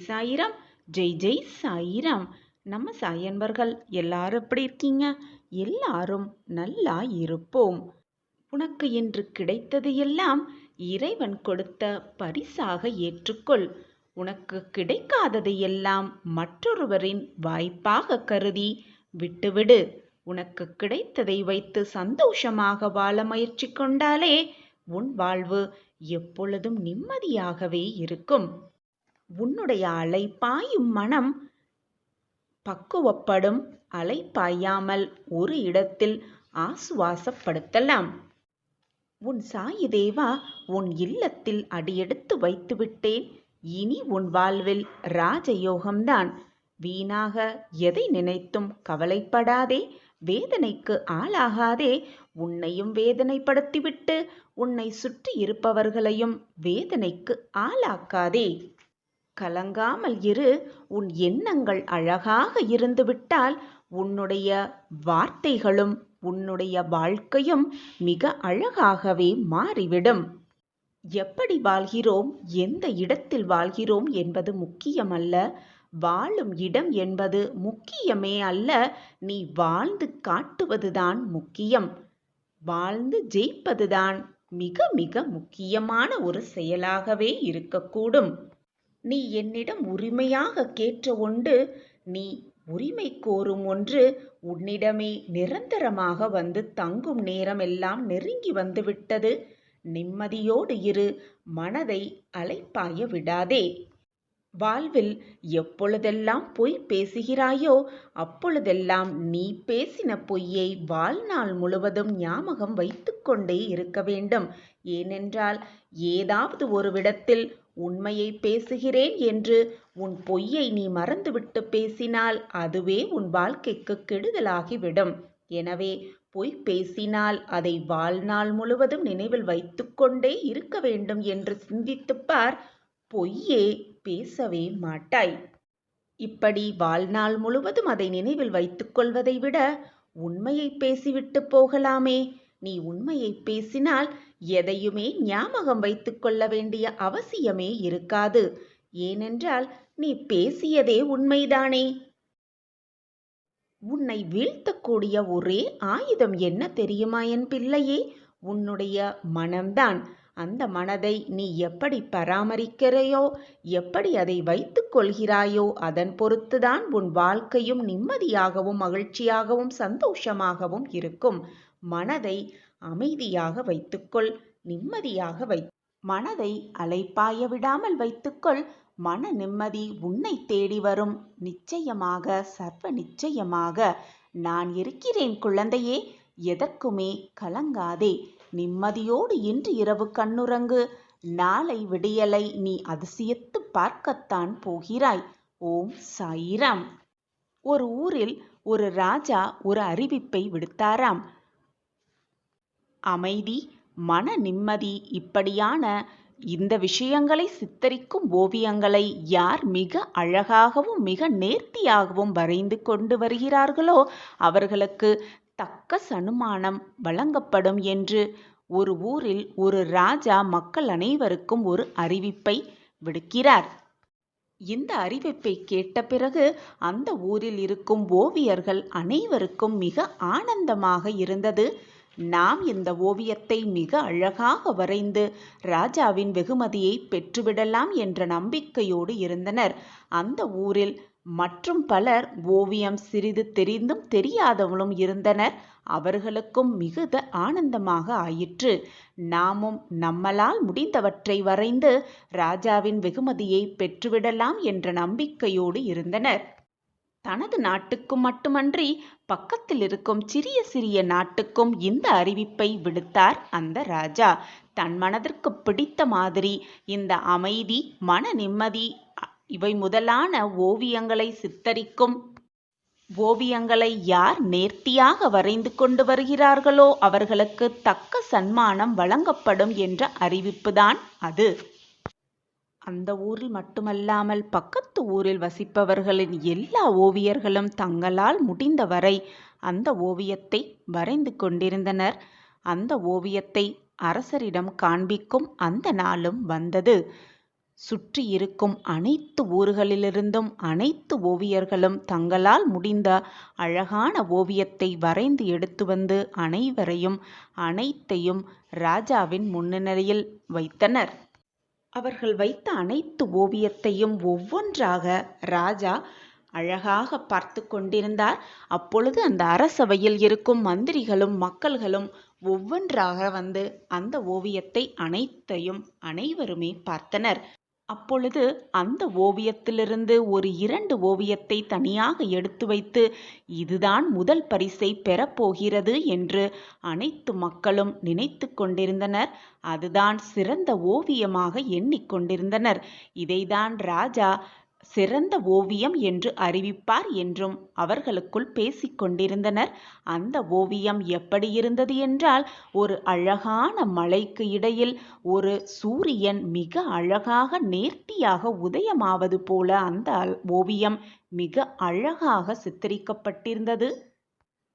சாயிராம். ஜெய் ஜெய் சாயிராம். நம்ம சாயன்பர்கள் எல்லாரும் எப்படி இருக்கீங்க? எல்லாரும் நல்லா இருப்போம். உனக்கு இன்று கிடைத்தது எல்லாம் இறைவன் கொடுத்த பரிசாக ஏற்றுக்கொள். உனக்கு கிடைக்காததை எல்லாம் மற்றொருவரின் வாய்ப்பாக கருதி விட்டுவிடு. உனக்கு கிடைத்ததை வைத்து சந்தோஷமாக வாழ முயற்சி கொண்டாலே உன் வாழ்வு எப்பொழுதும் நிம்மதியாகவே இருக்கும். உன்னுடைய அலைப்பாயும் மனம் பக்குவப்படும். அலைப்பாயாமல் ஒரு இடத்தில் ஆசுவாசப்படுத்தலாம். உன் சாயி தேவா உன் இல்லத்தில் அடியெடுத்து வைத்துவிட்டேன். இனி உன் வாழ்வில் ராஜயோகம்தான். வீணாக எதை நினைத்தும் கவலைப்படாதே. வேதனைக்கு ஆளாகாதே. உன்னையும் வேதனைப்படுத்திவிட்டு உன்னை சுற்றி இருப்பவர்களையும் வேதனைக்கு ஆளாக்காதே. கலங்காமல் இரு. உன் எண்ணங்கள் அழகாக இருந்துவிட்டால் உன்னுடைய வார்த்தைகளும் உன்னுடைய வாழ்க்கையும் மிக அழகாகவே மாறிவிடும். எப்படி வாழ்கிறோம், எந்த இடத்தில் வாழ்கிறோம் என்பது முக்கியமல்ல. வாழும் இடம் என்பது முக்கியமே அல்ல. நீ வாழ்ந்து காட்டுவதுதான் முக்கியம். வாழ்ந்து ஜெயிப்பதுதான் மிக மிக முக்கியமான ஒரு செயலாகவே இருக்கக்கூடும். நீ என்னிடம் உரிமையாக கேட்ட ஒன்று, நீ உரிமை கோரும் ஒன்று உன்னிடமே நிரந்தரமாக வந்து தங்கும் நேரம் எல்லாம் நெருங்கி வந்துவிட்டது. நிம்மதியோடு இரு. மனதை அலைப்பாய விடாதே. வாழ்வில் எப்பொழுதெல்லாம் பொய் பேசுகிறாயோ அப்பொழுதெல்லாம் நீ பேசின பொய்யை வாழ்நாள் முழுவதும் ஞாபகம் வைத்து கொண்டே இருக்க வேண்டும். ஏனென்றால் ஏதாவது ஒரு விடத்தில் உண்மையை பேசுகிறேன் என்று உன் பொய்யை நீ மறந்துவிட்டு பேசினால் அதுவே உன் வாழ்க்கைக்கு கெடுதலாகிவிடும். எனவே பொய் பேசினால் அதை வாழ்நாள் முழுவதும் நினைவில் வைத்து கொண்டே இருக்க வேண்டும் என்று சிந்தித்துப்பார். பொய்யே பேசவே மாட்டாய். இப்படி வாழ்நாள் முழுவதும் அதை நினைவில் வைத்துக் கொள்வதை விட உண்மையை பேசிவிட்டு போகலாமே. நீ உண்மையை பேசினால் எதையுமே ஞாபகம் வைத்துக் கொள்ள வேண்டிய அவசியமே இருக்காது. ஏனென்றால் நீ பேசியதே உண்மைதானே. உன்னை வீழ்த்தக்கூடிய ஒரே ஆயுதம் என்ன தெரியுமா என் பிள்ளையே? உன்னுடைய மனம்தான். அந்த மனதை நீ எப்படி பராமரிக்கிறாயோ, எப்படி அதை வைத்துக் கொள்கிறாயோ அதன் பொறுத்துதான் உன் வாழ்க்கையும் நிம்மதியாகவும் மகிழ்ச்சியாகவும் சந்தோஷமாகவும் இருக்கும். மனதை அமைதியாக வைத்துக்கொள். நிம்மதியாக மனதை அலைப்பாய விடாமல் வைத்துக்கொள். மன நிம்மதி உன்னை தேடி வரும். நிச்சயமாக, சர்வ நிச்சயமாக. நான் இருக்கிறேன் குழந்தையே. எதற்குமே கலங்காதே. நிம்மதியோடு இன்று இரவு கண்ணுறங்கு. நாளை விடியலை நீ அதிசயித்து பார்க்கத்தான் போகிறாய். ஓம் சாயிராம். ஒரு ஊரில் ஒரு ராஜா ஒரு அறிவிப்பை விடுத்தாராம். அமைதி, மன நிம்மதி இப்படியான இந்த விஷயங்களை சித்தரிக்கும் ஓவியங்களை யார் மிக அழகாகவும் மிக நேர்த்தியாகவும் வரைந்து கொண்டு வருகிறார்களோ அவர்களுக்கு தக்க சன்மானம் வழங்கப்படும் என்று ஒரு ஊரில் ஒரு ராஜா மக்கள் அனைவருக்கும் ஒரு அறிவிப்பை விடுக்கிறார். இந்த அறிவிப்பை கேட்ட பிறகு அந்த ஊரில் இருக்கும் ஓவியர்கள் அனைவருக்கும் மிக ஆனந்தமாக இருந்தது. நாம் இந்த ஓவியத்தை மிக அழகாக வரைந்து ராஜாவின் வெகுமதியை பெற்றுவிடலாம் என்ற நம்பிக்கையோடு இருந்தனர். அந்த ஊரில் மற்றும் பலர் ஓவியம் சிறிது தெரிந்தும் தெரியாதவளும் இருந்தனர். அவர்களுக்கும் மிகுந்த ஆனந்தமாக ஆயிற்று. நாமும் நம்மளால் முடிந்தவற்றை வரைந்து ராஜாவின் வெகுமதியை பெற்றுவிடலாம் என்ற நம்பிக்கையோடு இருந்தனர். தனது நாட்டுக்கும் மட்டுமன்றி பக்கத்தில் இருக்கும் சிறிய சிறிய நாட்டுக்கும் இந்த அறிவிப்பை விடுத்தார் அந்த ராஜா. தன் மனதிற்கு பிடித்த மாதிரி இந்த அமைதி, மன நிம்மதி இவை முதலான ஓவியங்களை சித்தரிக்கும் ஓவியங்களை யார் நேர்த்தியாக வரைந்து கொண்டு வருகிறார்களோ அவர்களுக்கு தக்க சன்மானம் வழங்கப்படும் என்ற அறிவிப்புதான் அது. அந்த ஊரில் மட்டுமல்லாமல் பக்கத்து ஊரில் வசிப்பவர்களின் எல்லா ஓவியர்களும் தங்களால் முடிந்தவரை அந்த ஓவியத்தை வரைந்து கொண்டிருந்தனர். அந்த ஓவியத்தை அரசரிடம் காண்பிக்கும் அந்த நாளும் வந்தது. சுற்றி இருக்கும் அனைத்து ஊர்களிலிருந்தும் அனைத்து ஓவியர்களும் தங்களால் முடிந்த அழகான ஓவியத்தை வரைந்து எடுத்து வந்து அனைத்தையும் ராஜாவின் முன்னிலையில் வைத்தனர். அவர்கள் வைத்த அனைத்து ஓவியத்தையும் ஒவ்வொன்றாக ராஜா அழகாக பார்த்து கொண்டிருந்தார். அப்பொழுது அந்த அரசவையில் இருக்கும் மந்திரிகளும் மக்கள்களும் ஒவ்வொன்றாக வந்து அந்த ஓவியத்தை அனைவருமே பார்த்தனர். அப்பொழுது அந்த ஓவியத்திலிருந்து ஒரு 2 ஓவியத்தை தனியாக எடுத்து வைத்து இதுதான் முதல் பரிசை பெறப்போகிறது என்று அனைத்து மக்களும் நினைத்து கொண்டிருந்தனர். அதுதான் சிறந்த ஓவியமாக எண்ணிக்கொண்டிருந்தனர். இதைதான் ராஜா சிறந்த ஓவியம் என்று அறிவிப்பார் என்றும் அவர்களுக்குள் பேசிக்கொண்டிருந்தனர். அந்த ஓவியம் எப்படி இருந்தது என்றால், ஒரு அழகான மலைக்கு இடையில் ஒரு சூரியன் மிக அழகாக நேர்த்தியாக உதயமாவது போல அந்த ஓவியம் மிக அழகாக சித்தரிக்கப்பட்டிருந்தது.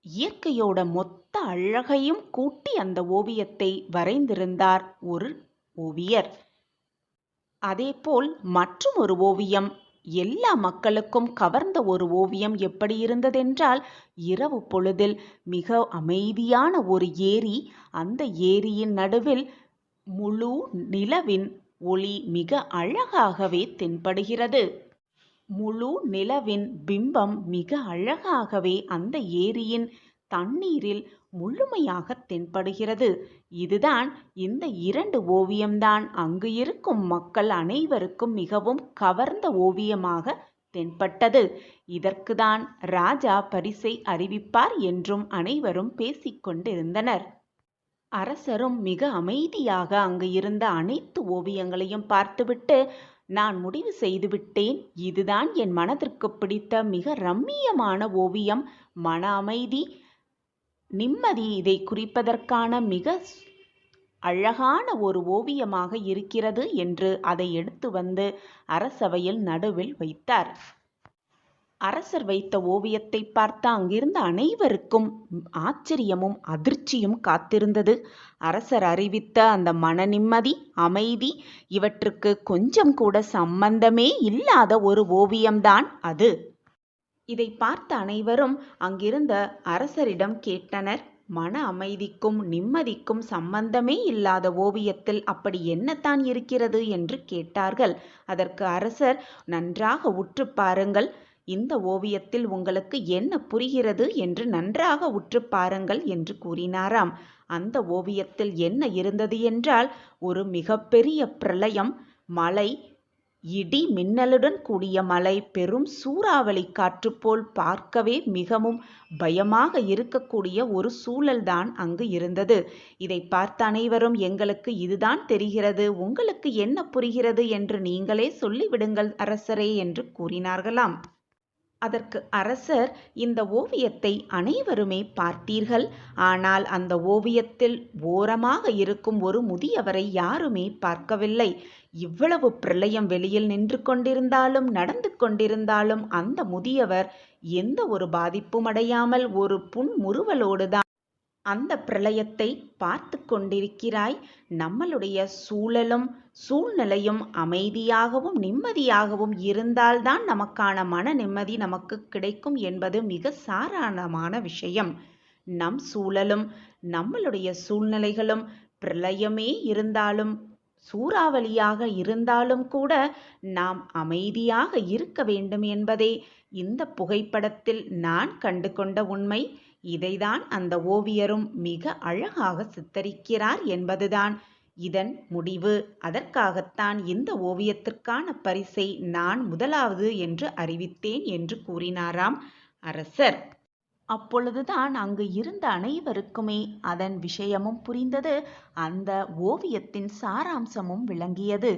இயற்கையோட மொத்த அழகையும் கூட்டி அந்த ஓவியத்தை வரைந்திருந்தார் ஒரு ஓவியர். அதேபோல் மற்றும் ஒரு ஓவியம் எல்லா மக்களுக்கும் கவர்ந்த ஒரு ஓவியம் எப்படி இருந்ததென்றால், இரவு பொழுதில் மிக அமைதியான ஒரு ஏரி, அந்த ஏரியின் நடுவில் முழு நிலவின் ஒளி மிக அழகாகவே தென்படுகிறது. முழு நிலவின் பிம்பம் மிக அழகாகவே அந்த ஏரியின் தண்ணீரில் முழுமையாக தென்படுகிறது. இதுதான் இந்த 2 ஓவியம்தான் அங்கு இருக்கும் மக்கள் அனைவருக்கும் மிகவும் கவர்ந்த ஓவியமாக தென்பட்டது. இதற்குதான் ராஜா பரிசை அறிவிப்பார் என்றும் அனைவரும் பேசிக்கொண்டிருந்தனர். அரசரும் மிக அமைதியாக அங்கு இருந்த அனைத்து ஓவியங்களையும் பார்த்துவிட்டு, நான் முடிவு செய்துவிட்டேன், இதுதான் என் மனதிற்கு பிடித்த மிக ரம்மியமான ஓவியம், மன அமைதி, நிம்மதி இதை குறிப்பதற்கான மிக அழகான ஒரு ஓவியமாக இருக்கிறது என்று அதை எடுத்து வந்து அரசவையில் நடுவில் வைத்தார். அரசர் வைத்த ஓவியத்தை பார்த்த அங்கிருந்த அனைவருக்கும் ஆச்சரியமும் அதிர்ச்சியும் காத்திருந்தது. அரசர் அறிவித்த அந்த மன நிம்மதி, அமைதி இவற்றுக்கு கொஞ்சம் கூட சம்பந்தமே இல்லாத ஒரு ஓவியம்தான் அது. இதை பார்த்த அனைவரும் அங்கிருந்த அரசரிடம் கேட்டனர். மன அமைதிக்கும் நிம்மதிக்கும் சம்பந்தமே இல்லாத ஓவியத்தில் அப்படி என்னத்தான் இருக்கிறது என்று கேட்டார்கள். அதற்கு அரசர், நன்றாக உற்று பாருங்கள், இந்த ஓவியத்தில் உங்களுக்கு என்ன புரிகிறது என்று நன்றாக உற்று பாருங்கள் என்று கூறினாராம். அந்த ஓவியத்தில் என்ன இருந்தது என்றால், ஒரு மிகப்பெரிய பிரளயம், மழை, இடி மின்னலுடன் கூடிய மழை, பெரும் சூறாவளி காற்று போல் பார்க்கவே மிகவும் பயமாக இருக்கக்கூடிய ஒரு சூழல்தான் அங்கு இருந்தது. இதை பார்த்த அனைவரும், எங்களுக்கு இதுதான் தெரிகிறது, உங்களுக்கு என்ன புரிகிறது என்று நீங்களே சொல்லிவிடுங்கள் அரசரே என்று கூறினார்களாம். அதற்கு அரசர், இந்த ஓவியத்தை அனைவருமே பார்த்தீர்கள், ஆனால் அந்த ஓவியத்தில் ஓரமாக இருக்கும் ஒரு முதியவரை யாருமே பார்க்கவில்லை. இவ்வளவு பிரளயம் வெளியில் நின்று கொண்டிருந்தாலும் நடந்து கொண்டிருந்தாலும் அந்த முதியவர் எந்த ஒரு பாதிப்பும் அடையாமல் ஒரு புன்முறுவலோடுதான் அந்த பிரளயத்தை பார்த்து கொண்டிருக்கிறாய். நம்மளுடைய சூழ்நிலையும் அமைதியாகவும் நிம்மதியாகவும் இருந்தால்தான் நமக்கான மன நிம்மதி நமக்கு கிடைக்கும் என்பது மிக சாதாரணமான விஷயம். நம் சூழலும் நம்மளுடைய சூழ்நிலைகளும் பிரளயமே இருந்தாலும் சூறாவளியாக இருந்தாலும் கூட நாம் அமைதியாக இருக்க வேண்டும் என்பதே இந்த புகைப்படத்தில் நான் கண்டு கொண்ட உண்மை. இதைதான் அந்த ஓவியரும் மிக அழகாக சித்தரிக்கிறார் என்பதுதான் இதன் முடிவு. அதற்காகத்தான் இந்த ஓவியத்திற்கான பரிசை நான் முதலாவது என்று அறிவித்தேன் என்று கூறினாராம் அரசர். அப்பொழுதுதான் அங்கு இருந்த அனைவருக்குமே அதன் விஷயமும் புரிந்தது, அந்த ஓவியத்தின் சாராம்சமும் விளங்கியது.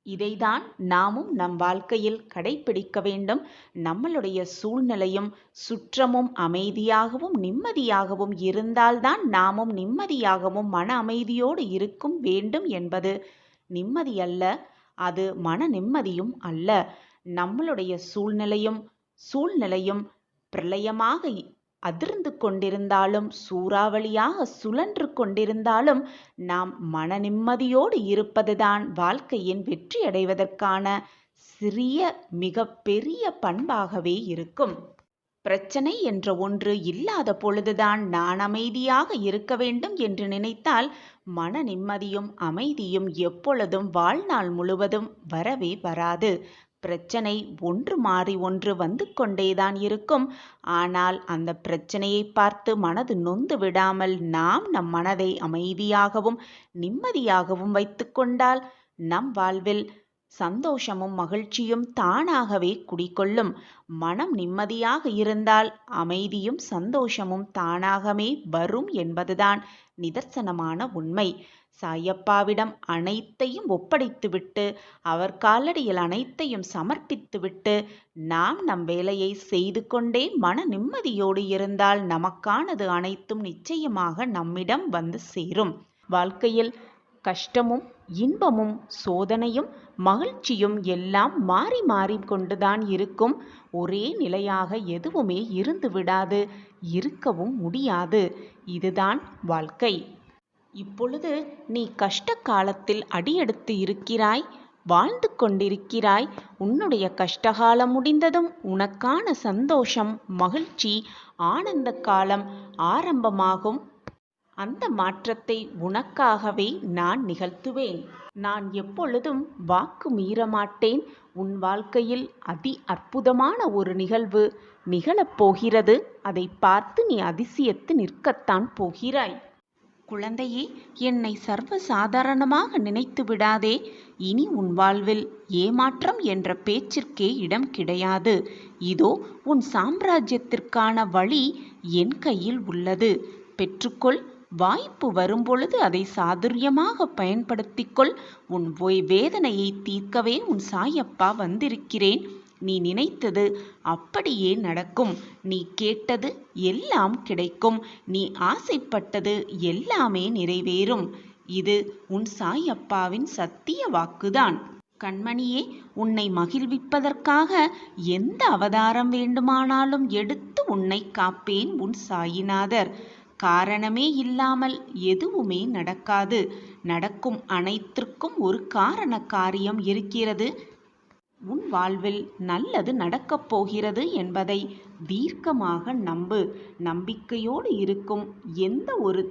இதைதான் நாமும் நம் வாழ்க்கையில் கடைபிடிக்க வேண்டும். நம்மளுடைய சூழ்நிலையும் சுற்றமும் அமைதியாகவும் நிம்மதியாகவும் இருந்தால்தான் நாமும் நிம்மதியாகவும் மன அமைதியோடு இருக்கும் வேண்டும் என்பது நிம்மதி அல்ல, அது மன நிம்மதியும் அல்ல. நம்மளுடைய சூழ்நிலையும் பிரளயமாக அதிர்ந்து கொண்டிருந்தாலும் சூறாவளியாக சுழன்று கொண்டிருந்தாலும் நாம் மன நிம்மதியோடு இருப்பதுதான் வாழ்க்கையின் வெற்றியடைவதற்கான சிறிய மிக பெரிய பண்பாகவே இருக்கும். பிரச்சனை என்ற ஒன்று இல்லாத பொழுதுதான் நான் அமைதியாக இருக்க வேண்டும் என்று நினைத்தால் மன நிம்மதியும் அமைதியும் எப்பொழுதும் வாழ்நாள் முழுவதும் வரவே வராது. பிரச்சனை ஒன்று மாறி ஒன்று வந்து கொண்டேதான் இருக்கும். ஆனால் அந்த பிரச்சனையை பார்த்து மனது நொந்து விடாமல் நாம் நம் மனதை அமைதியாகவும் நிம்மதியாகவும் வைத்து கொண்டால் நம் வாழ்வில் சந்தோஷமும் மகிழ்ச்சியும் தானாகவே குடிகொள்ளும். மனம் நிம்மதியாக இருந்தால் அமைதியும் சந்தோஷமும் தானாகவே வரும் என்பதுதான் நிதர்சனமான உண்மை. சாயப்பாவிடம் அனைத்தையும் ஒப்படைத்துவிட்டு அவர் காலடியில் அனைத்தையும் சமர்ப்பித்துவிட்டு நாம் நம் வேலையை செய்து கொண்டே மன நிம்மதியோடு இருந்தால் நமக்கானது அனைத்தும் நிச்சயமாக நம்மிடம் வந்து சேரும். வாழ்க்கையில் கஷ்டமும் இன்பமும் சோதனையும் மகிழ்ச்சியும் எல்லாம் மாறி மாறி கொண்டுதான் இருக்கும். ஒரே நிலையாக எதுவுமே இருந்து விடாது, இருக்கவும் முடியாது. இதுதான் வாழ்க்கை. இப்பொழுது நீ கஷ்ட காலத்தில் அடியெடுத்து இருக்கிறாய், வாழ்ந்து கொண்டிருக்கிறாய். உன்னுடைய கஷ்டகாலம் முடிந்ததும் உனக்கான சந்தோஷம் மகிழ்ச்சி ஆனந்த காலம் ஆரம்பமாகும். அந்த மாற்றத்தை உனக்காகவே நான் நிகழ்த்துவேன். நான் எப்பொழுதும் வாக்கு மீறமாட்டேன். உன் வாழ்க்கையில் அதி அற்புதமான ஒரு நிகழ்வு நிகழப்போகிறது. அதை பார்த்து நீ அதிசயித்து நிற்கத்தான் போகிறாய். குழந்தையே, என்னை சர்வ சாதாரணமாக நினைத்து விடாதே. இனி உன் வாழ்வில் ஏமாற்றம் என்ற பேச்சிற்கே இடம் கிடையாது. இதோ உன் சாம்ராஜ்யத்திற்கான வழி என் கையில் உள்ளது. பெற்றுக்கொள். வாய்ப்பு வரும்பொழுது அதை சாதுரியமாக பயன்படுத்திக்கொள். உன் வேதனையை தீர்க்கவே உன் சாயப்பா வந்திருக்கிறேன். நீ நினைத்தது அப்படியே நடக்கும். நீ கேட்டது எல்லாம் கிடைக்கும். நீ ஆசைப்பட்டது எல்லாமே நிறைவேறும். இது உன் சாயப்பாவின் சத்திய வாக்குதான். கண்மணியே, உன்னை மகிழ்விப்பதற்காக எந்த அவதாரம் வேண்டுமானாலும் எடுத்து உன்னை காப்பேன் உன் சாயிநாதர். காரணமே இல்லாமல் எதுவுமே நடக்காது. நடக்கும் அனைத்திற்கும் ஒரு காரண காரியம் இருக்கிறது. உன் வாழ்வில் நல்லது நடக்கப் போகிறது என்பதை தீர்க்கமாக நம்பு. நம்பிக்கையோடு இருக்கும் எந்த ஒரு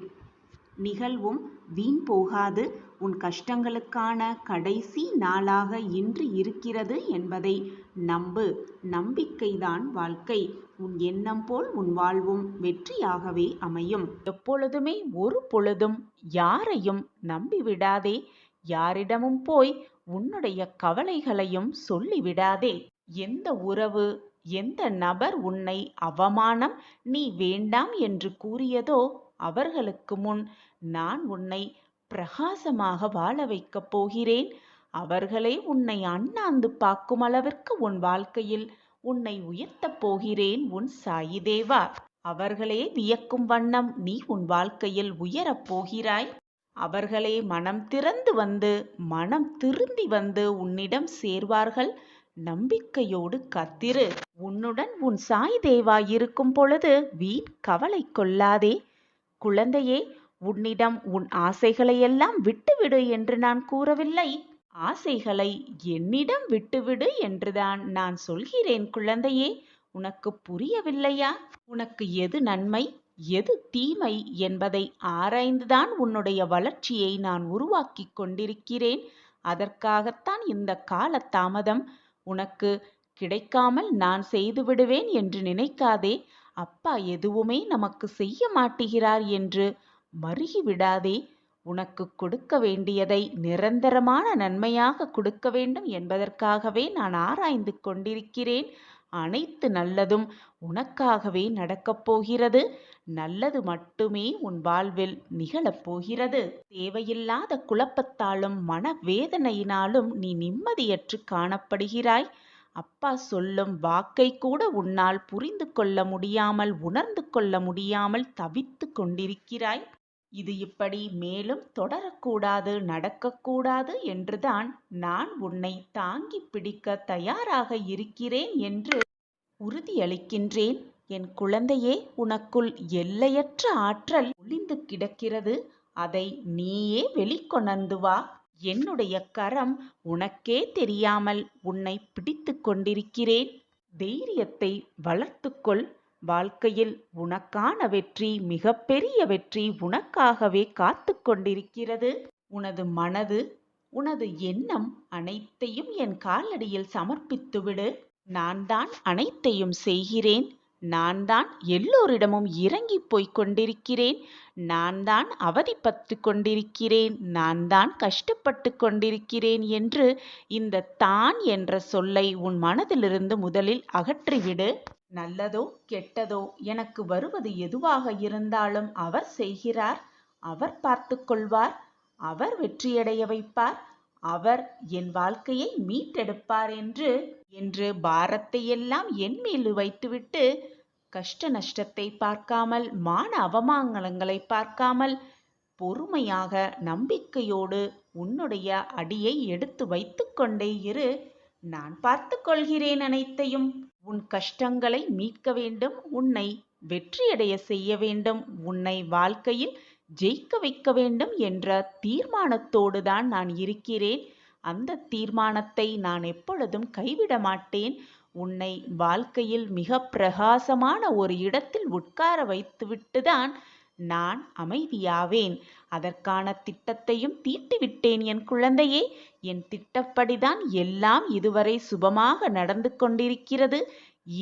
நிகழ்வும் வீண் போகாது. உன் கஷ்டங்களுக்கான கடைசி நாளாக இன்று இருக்கிறது என்பதை நம்பு. நம்பிக்கைதான் வாழ்க்கை. உன் எண்ணம் போல் உன் வாழ்வும் வெற்றியாகவே அமையும். எப்பொழுதுமே ஒரு பொழுதும் யாரையும் நம்பிவிடாதே. யாரிடமும் போய் உன்னுடைய கவலைகளையும் சொல்லிவிடாதே. எந்த உறவு எந்த நபர் உன்னை அவமானம் நீ வேண்டாம் என்று கூறியதோ அவர்களுக்கு முன் நான் உன்னை பிரகாசமாக வாழ வைக்கப் போகிறேன். அவர்களே உன்னை அண்ணாந்து பார்க்கும் அளவிற்கு உன் வாழ்க்கையில் உன்னை உயர்த்தப் போகிறேன் உன் சாயி தேவா. அவர்களே வியக்கும் வண்ணம் நீ உன் வாழ்க்கையில் உயரப் போகிறாய். அவர்களே மனம் திறந்து வந்து மனம் திருந்தி வந்து உன்னிடம் சேர்வார்கள். நம்பிக்கையோடு காத்திரு. உன்னுடன் உன் சாய் தேவா இருக்கும் பொழுது வீண் கவலை கொள்ளாதே. குழந்தையே, உன்னிடம் உன் ஆசைகளையெல்லாம் விட்டுவிடு என்று நான் கூறவில்லை. ஆசைகளை என்னிடம் விட்டுவிடு என்றுதான் நான் சொல்கிறேன். குழந்தையே, உனக்கு புரியவில்லையா? உனக்கு எது நன்மை எது தீமை என்பதை ஆராய்ந்துதான் உன்னுடைய வளர்ச்சியை நான் உருவாக்கி கொண்டிருக்கிறேன். அதற்காகத்தான் இந்த கால தாமதம். உனக்கு கிடைக்காமல் நான் செய்து விடுவேன் என்று நினைக்காதே. அப்பா எதுவுமே நமக்கு செய்ய மாட்டுகிறார் என்று மருகி விடாதே. உனக்கு கொடுக்க வேண்டியதை நிரந்தரமான நன்மையாக கொடுக்க வேண்டும் என்பதற்காகவே நான் ஆராய்ந்து கொண்டிருக்கிறேன். அனைத்து நல்லதும் உனக்காகவே நடக்கப் போகிறது. நல்லது மட்டுமே உன் வாழ்வில் நிகழப் போகிறது. தேவையில்லாத குழப்பத்தாலும் மனவேதனையினாலும் நீ நிம்மதியற்று காணப்படுகிறாய். அப்பா சொல்லும் வாக்கை கூட உன்னால் புரிந்து கொள்ள முடியாமல் உணர்ந்து கொள்ள முடியாமல் தவித்து கொண்டிருக்கிறாய். இது இப்படி மேலும் தொடரக்கூடாது, நடக்கக்கூடாது என்றுதான் நான் உன்னை தாங்கி பிடிக்க தயாராக இருக்கிறேன் என்று உறுதியளிக்கின்றேன். என் குழந்தையே, உனக்குள் எல்லையற்ற ஆற்றல் ஒளிந்து கிடக்கிறது. அதை நீயே வெளிக்கொணர்ந்து வா. என்னுடைய கரம் உனக்கே தெரியாமல் உன்னை பிடித்து கொண்டிருக்கிறேன். தைரியத்தை வளர்த்துக்கொள். வாழ்க்கையில் உனக்கான வெற்றி, மிகப்பெரிய வெற்றி உனக்காகவே காத்து கொண்டிருக்கிறது. உனது மனது, உனது எண்ணம் அனைத்தையும் என் காலடியில் சமர்ப்பித்துவிடு. நான் தான் அனைத்தையும் செய்கிறேன். நான் தான் எல்லோரிடமும் இறங்கி போய்க் கொண்டிருக்கிறேன். நான் தான் அவதிப்பட்டு கொண்டிருக்கிறேன். நான் தான் கஷ்டப்பட்டு கொண்டிருக்கிறேன் என்று இந்த தான் என்ற சொல்லை உன் மனதிலிருந்து முதலில் அகற்றிவிடு. நல்லதோ கெட்டதோ எனக்கு வருவது எதுவாக இருந்தாலும் அவர் செய்கிறார். அவர் பார்த்து கொள்வார். அவர் வெற்றியடைய வைப்பார். அவர் என் வாழ்க்கையை மீட்டெடுப்பார் என்று பாரத்தை எல்லாம் என் மீது வைத்துவிட்டு, கஷ்ட நஷ்டத்தை பார்க்காமல், மான அவமானங்களை பார்க்காமல், பொறுமையாக நம்பிக்கையோடு உன்னுடைய அடியை எடுத்து வைத்து கொண்டே இரு. நான் பார்த்து கொள்கிறேன் அனைத்தையும். உன் கஷ்டங்களை மீட்க வேண்டும். உன்னை வெற்றியடைய செய்ய வேண்டும். உன்னை வாழ்க்கையில் ஜெயிக்க வைக்க வேண்டும் என்ற தீர்மானத்தோடு தான் நான் இருக்கிறேன். அந்த தீர்மானத்தை நான் எப்பொழுதும் கைவிட மாட்டேன். உன்னை வாழ்க்கையில் மிக பிரகாசமான ஒரு இடத்தில் உட்கார வைத்துவிட்டுதான் நான் அமைதியாவேன். அதற்கான திட்டத்தையும் தீட்டிவிட்டேன் என் குழந்தையே. என் திட்டப்படிதான் எல்லாம் இதுவரை சுபமாக நடந்து கொண்டிருக்கிறது.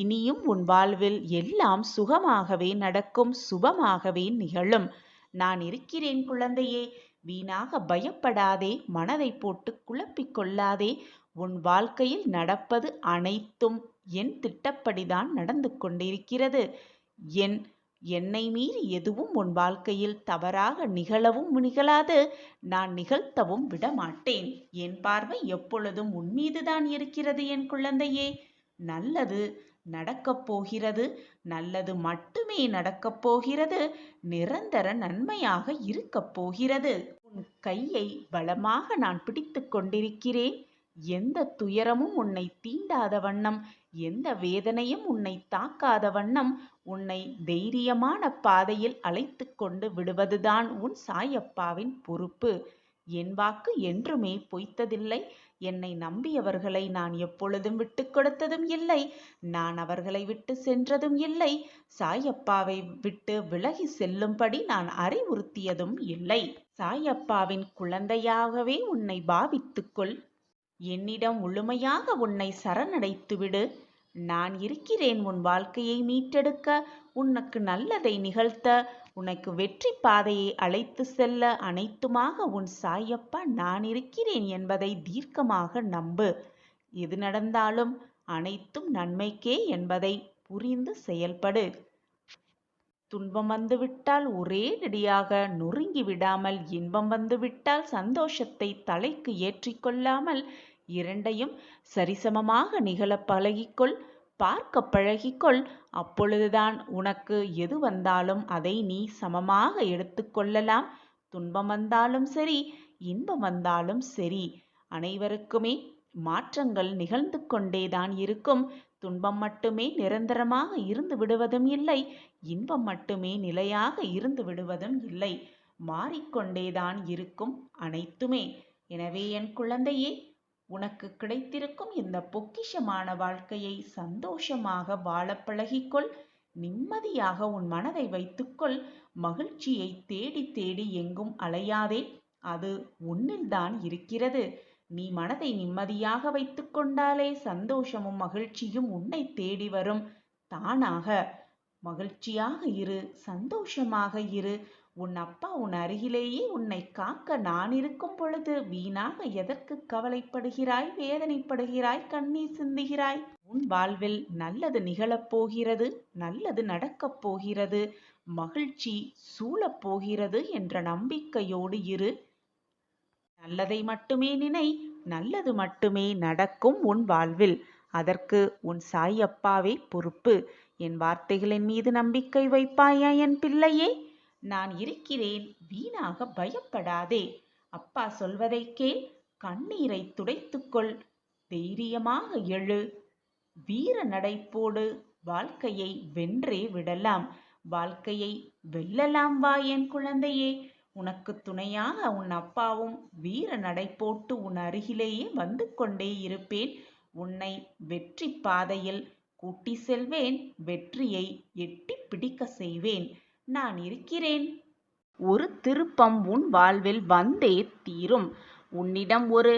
இனியும் உன் வாழ்வில் எல்லாம் சுகமாகவே நடக்கும், சுபமாகவே நிகழும். நான் இருக்கிறேன் குழந்தையே. வீணாக பயப்படாதே. மனதை போட்டு குழப்பிக் கொள்ளாதே. உன் வாழ்க்கையில் நடப்பது அனைத்தும் என் திட்டப்படிதான் நடந்து கொண்டிருக்கிறது. என்னை மீறி எதுவும் உன் வாழ்க்கையில் தவறாக நிகழவும் நிகழாது. நான் நிகழ்த்தவும் விடமாட்டேன். என் பார்வை எப்பொழுதும் உன் மீதுதான் இருக்கிறது என் குழந்தையே. நல்லது நடக்கப் போகிறது. நல்லது மட்டுமே நடக்கப் போகிறது. நிரந்தர நன்மையாக இருக்கப் போகிறது. உன் கையை பலமாக நான் பிடித்து கொண்டிருக்கிறேன். எந்த துயரமும் உன்னை தீண்டாத வண்ணம், எந்த வேதனையும் உன்னை தாக்காத வண்ணம் உன்னை தைரியமான பாதையில் அழைத்து கொண்டு விடுவதுதான் உன் சாயப்பாவின் பொறுப்பு. என் வாக்கு என்றுமே பொய்த்ததில்லை. என்னை நம்பியவர்களை நான் எப்பொழுதும் விட்டு கொடுத்ததும் இல்லை. நான் அவர்களை விட்டு சென்றதும் இல்லை. சாயப்பாவை விட்டு விலகி செல்லும்படி நான் அறிவுறுத்தியதும் இல்லை. சாயப்பாவின் குழந்தையாகவே உன்னை பாவித்துக்கொள். என்னிடம் முழுமையாக உன்னை சரணடைத்துவிடு. நான் இருக்கிறேன் உன் வாழ்க்கையை மீட்டெடுக்க, உனக்கு நல்லதை நிகழ்த்த, உனக்கு வெற்றி பாதையை அழைத்து செல்ல. அனைத்துமாக உன் சாயப்பா நான் இருக்கிறேன் என்பதை தீர்க்கமாக நம்பு. எது நடந்தாலும் அனைத்தும் நன்மைக்கே என்பதை புரிந்து செயல்படு. துன்பம் வந்துவிட்டால் ஒரேயடியாக நொறுங்கி விடாமல், இன்பம் வந்துவிட்டால் சந்தோஷத்தை தலைக்கு ஏற்றிக்கொள்ளாமல், இரண்டையும் சரிசமமாக நிகழ பழகிக்கொள். பார்க்க பழகிக்கொள். அப்பொழுதுதான் உனக்கு எது வந்தாலும் அதை நீ சமமாக எடுத்துக்கொள்ளலாம். துன்பம் வந்தாலும் சரி, இன்பம் வந்தாலும் சரி, அனைவருக்குமே மாற்றங்கள் நிகழ்ந்து கொண்டேதான் இருக்கும். துன்பம் மட்டுமே நிரந்தரமாக இருந்து விடுவதும் இல்லை. இன்பம் மட்டுமே நிலையாக இருந்து விடுவதும் இல்லை. மாறிக்கொண்டேதான் இருக்கும் அனைத்துமே. எனவே என் குழந்தையே, உனக்கு கிடைத்திருக்கும் இந்த பொக்கிஷமான வாழ்க்கையை சந்தோஷமாக வாழ பழகிக்கொள். நிம்மதியாக உன் மனதை வைத்துக்கொள். மகிழ்ச்சியை தேடி தேடி எங்கும் அலையாதே. அது உன்னில்தான் இருக்கிறது. நீ மனதை நிம்மதியாக வைத்துக் கொண்டாலே சந்தோஷமும் மகிழ்ச்சியும் உன்னை தேடி வரும் தானாக. மகிழ்ச்சியாக இரு, சந்தோஷமாக இரு. உன் அப்பா உன் அருகிலேயே உன்னை காக்க நான் இருக்கும் பொழுது வீணாக எதற்கு கவலைப்படுகிறாய், வேதனைப்படுகிறாய், கண்ணீர் சிந்துகிறாய்? உன் வாழ்வில் நல்லது நிகழப் போகிறது. நல்லது நடக்கப் போகிறது. மகிழ்ச்சி சூழப் போகிறது என்ற நம்பிக்கையோடு இரு. நல்லதை மட்டுமே நினை. நல்லது மட்டுமே நடக்கும் உன் வாழ்வில். அதற்கு உன் சாயப்பாவே பொறுப்பு. என் வார்த்தைகளின் மீது நம்பிக்கை வைப்பாயா என் பிள்ளையே? நான் இருக்கிறேன். வீணாக பயப்படாதே. அப்பா சொல்வதை கேள். கண்ணீரை துடைத்துக்கொள். தைரியமாக எழு. வீர நடை போடு. வாழ்க்கையை வென்றே விடலாம். வாழ்க்கையை வெல்லலாம் வா என் குழந்தையே. உனக்கு துணையாக உன் அப்பாவும் வீர நடை போட்டு உன் அருகிலேயே வந்து கொண்டே இருப்பேன். உன்னை வெற்றி பாதையில் கூட்டி செல்வேன். வெற்றியை எட்டி பிடிக்க செய்வேன். நான் இருக்கிறேன். ஒரு திருப்பம் உன் வாழ்வில் வந்தே தீரும். உன்னிடம் ஒரு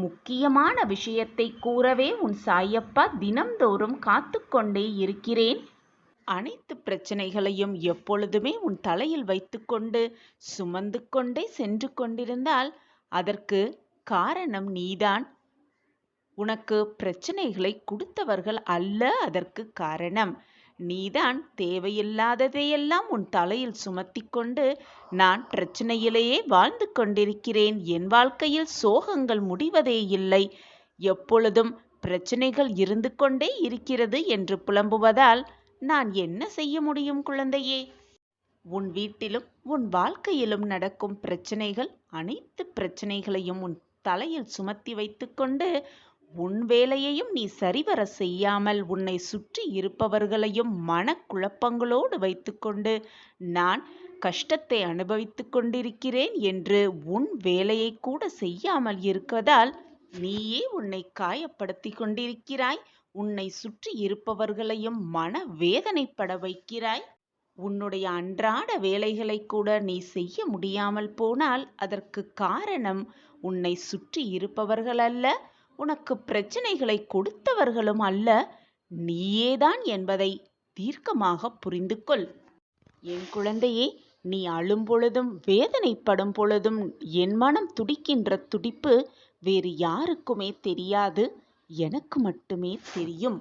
முக்கியமான விஷயத்தை கூறவே உன் சாயப்பா தினம்தோறும் காத்து கொண்டே இருக்கிறேன். அனைத்து பிரச்சனைகளையும் எப்பொழுதுமே உன் தலையில் வைத்துக்கொண்டு சுமந்து கொண்டே சென்று கொண்டிருந்தால் அதற்கு காரணம் நீதான். உனக்கு பிரச்சனைகளை கொடுத்தவர்கள் அல்ல அதற்கு காரணம். நீதான் தேவையில்லாததையெல்லாம் உன் தலையில் சுமத்தி கொண்டு நான் பிரச்சனையிலேயே வாழ்ந்து கொண்டிருக்கிறேன். என் வாழ்க்கையில் சோகங்கள் முடிவதே இல்லை. எப்பொழுதும் பிரச்சனைகள் இருந்து கொண்டே இருக்கிறது என்று புலம்புவதால் நான் என்ன செய்ய முடியும் குழந்தையே? உன் வீட்டிலும் உன் வாழ்க்கையிலும் நடக்கும் பிரச்சனைகள் அனைத்து பிரச்சனைகளையும் உன் தலையில் சுமத்தி வைத்துக்கொண்டு உன் வேலையையும் நீ சரிவர செய்யாமல் உன்னை சுற்றி இருப்பவர்களையும் மனக்குழப்பங்களோடு வைத்துக்கொண்டு நான் கஷ்டத்தை அனுபவித்துக் கொண்டிருக்கிறேன் என்று உன் வேலையை கூட செய்யாமல் இருப்பதால் நீயே உன்னை காயப்படுத்தி கொண்டிருக்கிறாய். உன்னை சுற்றி இருப்பவர்களையும் மன வேதனைப்பட வைக்கிறாய். உன்னுடைய அன்றாட வேலைகளை கூட நீ செய்ய முடியாமல் போனால் அதற்கு காரணம் உன்னை சுற்றி இருப்பவர்கள் அல்ல, உனக்கு பிரச்சனைகளை கொடுத்தவர்களும் அல்ல, நீயேதான் என்பதை தீர்க்கமாக புரிந்து கொள். என் குழந்தையே, நீ அழும் பொழுதும் வேதனைப்படும் பொழுதும் என் மனம் துடிக்கின்ற துடிப்பு வேறு யாருக்குமே தெரியாது, எனக்கு மட்டுமே தெரியும்.